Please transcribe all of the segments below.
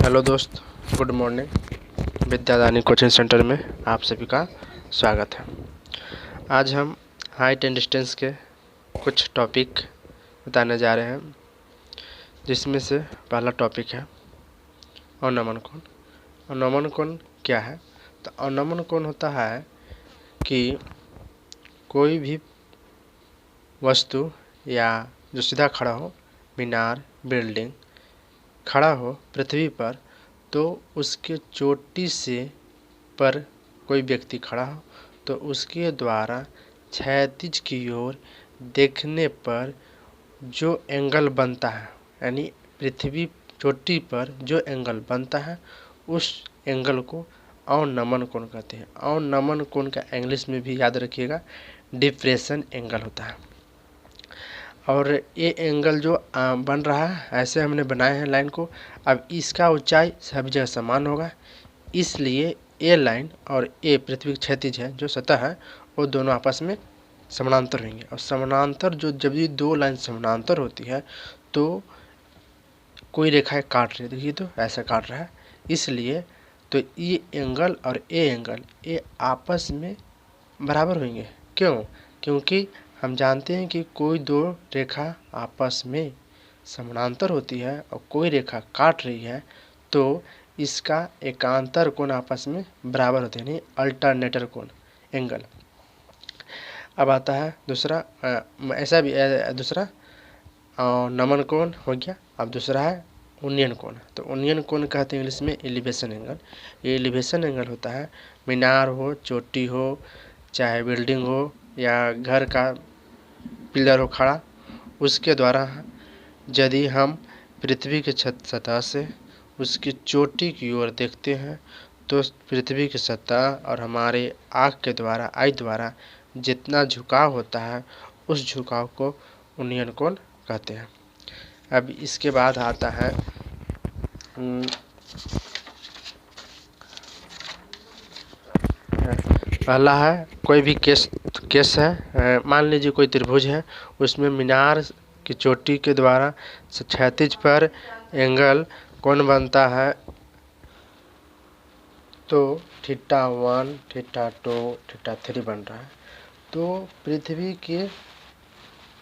Hello दोस्त, good morning. Vidyadani coaching centre में आप सभी का स्वागत है। आज हम हाइट एंड डिस्टेंस के कुछ टॉपिक बताने जा रहे हैं, जिसमें से पहला टॉपिक है अवनमन कोण। अवनमन कोण क्या है? तो अवनमन कोण होता है कि कोई भी वस्तु या जो सीधा खड़ा हो, मीनार, बिल्डिंग खड़ा हो पृथ्वी पर, तो उसके चोटी से पर कोई व्यक्ति खड़ा हो तो उसके द्वारा क्षैतिज की ओर देखने पर जो एंगल बनता है, यानी पृथ्वी चोटी पर जो एंगल बनता है उस एंगल को अवनमन कोण कहते हैं। अवनमन कोण का इंग्लिश में भी याद रखिएगा, डिप्रेशन एंगल होता है। और ये एंगल जो बन रहा है, ऐसे हमने बनाए हैं लाइन को। अब इसका ऊंचाई सभी जगह समान होगा, इसलिए ए लाइन और ए पृथ्वी की क्षैतिज है जो सतह है, वो दोनों आपस में समानांतर होंगे। और समानांतर जब ये दो लाइन समानांतर होती है तो कोई रेखा काट रही है, देखिए तो ऐसा काट रहा है, इसलिए तो ये एंगल और ए एंगल ये आपस में बराबर होंगे। क्यों? क्योंकि हम जानते हैं कि कोई दो रेखा आपस में समानांतर होती है और कोई रेखा काट रही है तो इसका एकांतर कोण आपस में बराबर होते हैं, यानी अल्टरनेटर कोण एंगल। अब आता है दूसरा, ऐसा भी दूसरा नमन कोण हो गया। अब दूसरा है उन्नयन कोण। तो उन्नयन कोण कहते हैं इंग्लिश में एलिवेशन एंगल। ये एलिवेशन एंगल होता है, मीनार हो, चोटी हो, चाहे बिल्डिंग हो या घर का पिलर हो खड़ा, उसके द्वारा यदि हम पृथ्वी के सतह से उसकी चोटी की ओर देखते हैं तो पृथ्वी की सतह और हमारे आँख के द्वारा, आई द्वारा जितना झुकाव होता है उस झुकाव को उन्नयन कोण कहते हैं। अब इसके बाद आता है पहला है कोई भी केस है, मान लीजिए कोई त्रिभुज है, उसमें मीनार की चोटी के द्वारा क्षैतिज पर एंगल कोण बनता है तो θ1, θ2, θ3 बन रहा है। तो पृथ्वी के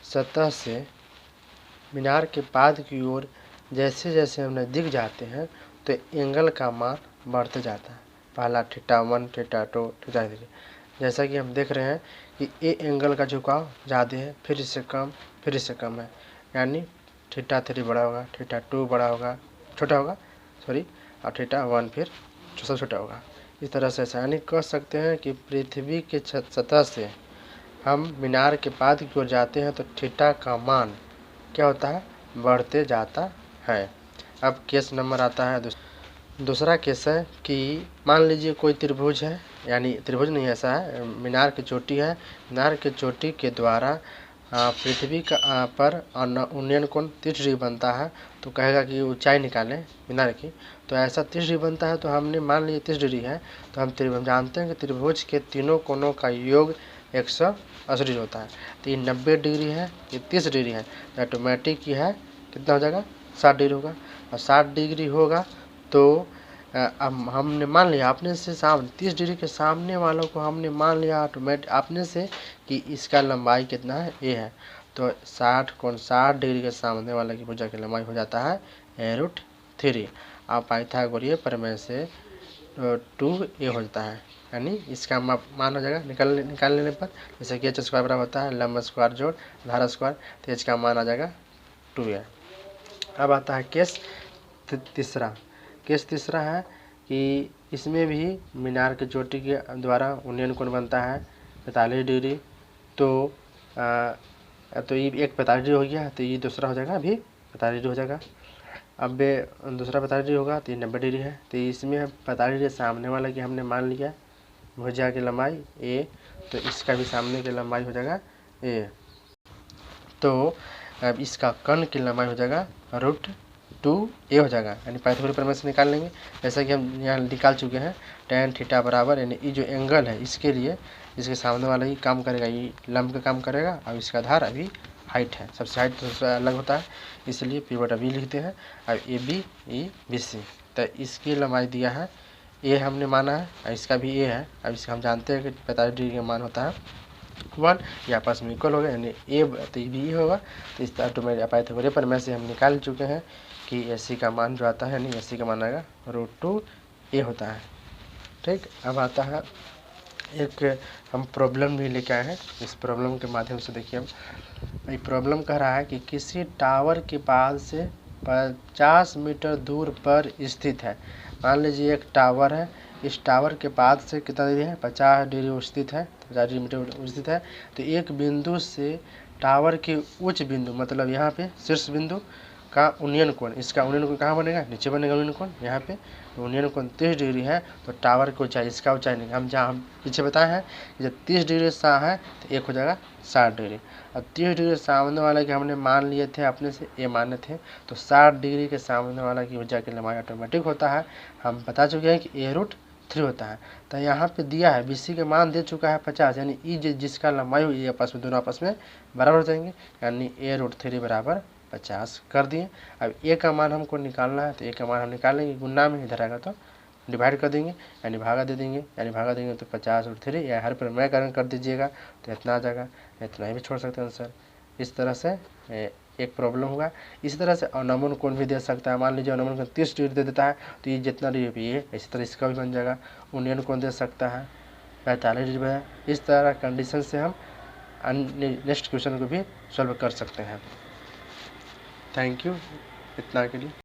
सतह से मीनार के पाद की ओर जैसे जैसे हम नज़दीक जाते हैं तो एंगल का मान बढ़ते जाता है। पहला θ1, θ2, θ3, जैसा कि हम देख रहे हैं कि ए एंगल का झुकाव ज़्यादा है, फिर इससे कम, फिर इससे कम है, यानी θ3 बड़ा होगा, θ2 बड़ा होगा, छोटा होगा सॉरी, और θ1 फिर सबसे छोटा होगा। इस तरह से ऐसा यानी कह सकते हैं कि पृथ्वी के सतह से हम मीनार के पाद की ओर जाते हैं तो थीटा का मान क्या होता है? बढ़ते जाता है। अब केस नंबर आता है दूसरा केस है कि मान लीजिए कोई त्रिभुज है, यानी त्रिभुज नहीं, ऐसा है मीनार की चोटी है, मीनार की चोटी के द्वारा पृथ्वी का पर उन्नयन कोण 30 डिग्री बनता है। तो कहेगा कि ऊंचाई निकालें मीनार की, तो ऐसा 30 डिग्री बनता है। तो हमने मान लिया 30 डिग्री है, तो हम जानते हैं कि त्रिभुज के तीनों कोणों का योग 180 डिग्री होता है। तो ये 90 डिग्री है, ये 30 डिग्री है, तो ऑटोमेटिक ये है कितना हो जाएगा? 60 डिग्री होगा। और 60 डिग्री होगा तो अब हमने मान लिया अपने से 30 डिग्री के सामने वालों को हमने मान लिया ऑटोमेटिक अपने से कि इसका लंबाई कितना है? ए है। तो 60 डिग्री के सामने वाले की भुजा की लंबाई हो जाता है √3। अब पाइथागोरीय प्रमेय से 2a हो जाता है, यानी इसका मान हो जाएगा निकाल लेने पर, जैसे कि h² बराबर होता है लंब स्क्वायर जोड़ आधार स्क्वायर, तो h का मान आ जाएगा 2a। अब आता है केस तीसरा। केस तीसरा है कि इसमें भी मीनार की चोटी के द्वारा उन्नयन कोण बनता है 45 डिग्री। तो ये एक 45 डिग्री हो गया, तो ये दूसरा हो जाएगा भी 45 डिग्री हो जाएगा। अब दूसरा 45 डिग्री होगा तो ये 90 डिग्री है। तो इसमें 45 डिग्री सामने वाला की हमने मान लिया भुजा की लंबाई ए, तो इसका भी सामने की लंबाई हो जाएगा ए। तो अब इसका कर्ण की लंबाई हो जाएगा √2a हो जाएगा, यानी पाइथागोरस प्रमेय से निकाल लेंगे, जैसा कि हम यहाँ निकाल चुके हैं। tan थीटा बराबर, यानी ये जो एंगल है इसके लिए इसके सामने वाला ही काम करेगा, ये लंब का काम करेगा। और इसका आधार अभी हाइट है, सबसे हाइट तो सबसे अलग होता है, इसलिए पी/b लिखते हैं। अब AB, EBC तो इसकी लंबाई दिया है ए हमने माना है और इसका भी ए है। अब इसका हम जानते हैं कि 45 डिग्री का मान होता है 1, ये आपस में इक्वल हो गया, यानी ए तो ये भी ए होगा। तो इस ऑटोमेटिक पाइथागोरस प्रमेय से हम निकाल चुके हैं कि AC का मान जो आता है, यानी AC का मान आएगा √2a होता है। ठीक, अब आता है एक हम प्रॉब्लम भी लेके आए हैं। इस प्रॉब्लम के माध्यम से देखिए, हम ये प्रॉब्लम कह रहा है कि किसी टावर के पास से 50 मीटर दूर पर स्थित है। मान लीजिए एक टावर है, इस टावर के पास से कितना डिग्री है, 50 डिग्री स्थित है, 50 मीटर स्थित है। तो एक बिंदु से टावर के उच्च बिंदु, मतलब यहाँ पे शीर्ष बिंदु का उन्नयन कोण, इसका उन्नयन कोण कहाँ बनेगा, नीचे बनेगा उन्नयन कोण यहाँ पे। उन्नयन कोण 30 डिग्री है, तो टावर की ऊंचाई, इसका ऊंचाई नहीं, हम जहाँ पीछे बताए हैं कि जब 30 डिग्री सा है तो एक हो जाएगा 60 डिग्री। अब 30 डिग्री सामने वाले के हमने मान लिए थे अपने से, ए माने थे, तो 60 डिग्री के सामने वाला की ऊंचाई की लंबाई ऑटोमेटिक होता है। हम बता चुके हैं कि a√3 होता है। तो यहाँ पे दिया है BC के मान दे चुका है 50, यानी ई जिसका लंबाई हो, ये आपस में दोनों आपस में बराबर हो जाएंगे, यानी a√3 बराबर 50 कर दिए। अब ए का मान हमको निकालना है, तो ए का मान हम निकालेंगे, गुना में इधर आएगा तो डिवाइड कर देंगे, यानी भागा दे देंगे, यानी भागा देंगे तो 50/3, या हर पर मैं कर दीजिएगा तो इतना आ जाएगा, इतना ही भी छोड़ सकते हैं आंसर। इस तरह से एक प्रॉब्लम होगा। इसी तरह से अवनमन कोण भी दे सकता है। मान लीजिए अवनमन कोण 30 डिग्री दे देता है, तो ये जितना डिग्री ये इसी तरह इसका भी बन जाएगा। उन्नयन कोण दे सकता है 45 डिग्री है। इस तरह कंडीशन से हम नेक्स्ट क्वेश्चन को भी सॉल्व कर सकते हैं। थैंक यू इतना के लिए।